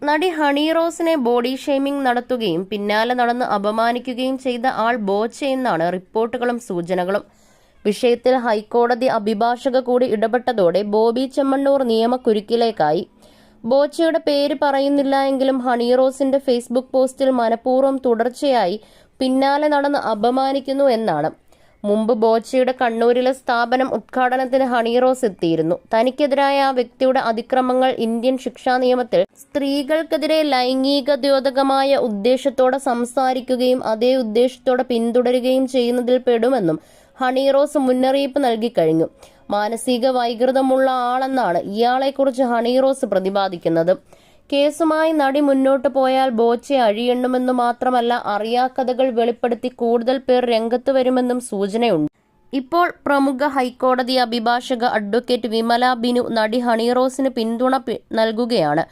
നടി honey റോസിനെ body shaming നടത്തുകയും പിന്നാലെ നടന്ന് അപമാനിക്കുകയും ചെയ്ത ആൾ ബോച്ചയെന്നാണ് റിപ്പോർട്ടുകളും സൂചനകളും. വിഷയത്തിൽ ഹൈക്കോടതി അഭിഭാഷക കൂടി ഇടപെട്ടതോടെ ബോബി ചെമ്മണ്ണൂർ നിയമക്കുരുക്കിലേക്കായി. ബോച്ചയുടെ പേര് പറയുന്നില്ല എങ്കിലും ഹണി റോസിന്റെ ഫേസ്ബുക്ക് പോസ്റ്റിൽ മനഃപൂർവ്വം തുടർച്ചയായി പിന്നാലെ നടന്ന് അപമാനിക്കുന്നു എന്നാണ്. മുമ്പ് ബോച്ചയുടെ കണ്ണൂരിലെ സ്ഥാപനം ഉദ്ഘാടനത്തിന് ഹണി റോസ് എത്തിയിരുന്നു. തനിക്കെതിരായ ആ വ്യക്തിയുടെ അതിക്രമങ്ങൾ ഇന്ത്യൻ ശിക്ഷാ നിയമത്തിൽ സ്ത്രീകൾക്കെതിരെ ലൈംഗികദ്യോതകമായ ഉദ്ദേശത്തോടെ സംസാരിക്കുകയും അതേ ഉദ്ദേശത്തോടെ പിന്തുടരുകയും ചെയ്യുന്നതിൽ പെടുമെന്നും ഹണി റോസ് മുന്നറിയിപ്പ് നൽകിക്കഴിഞ്ഞു. മാനസിക വൈകൃതമുള്ള ആളെന്നാണ് ഇയാളെക്കുറിച്ച് ഹണി റോസ് പ്രതിപാദിക്കുന്നത്. കേസുമായി നടി മുന്നോട്ട് പോയാൽ ബോച്ച അഴിയെണ്ണുമെന്നു മാത്രമല്ല അറിയാക്കഥകൾ വെളിപ്പെടുത്തി കൂടുതൽ പേർ രംഗത്ത് വരുമെന്നും സൂചനയുണ്ട്. ഇപ്പോൾ പ്രമുഖ ഹൈക്കോടതി അഭിഭാഷക അഡ്വക്കേറ്റ് വിമല ബിനു നടി ഹണി റോസിന് പിന്തുണ നൽകുകയാണ്.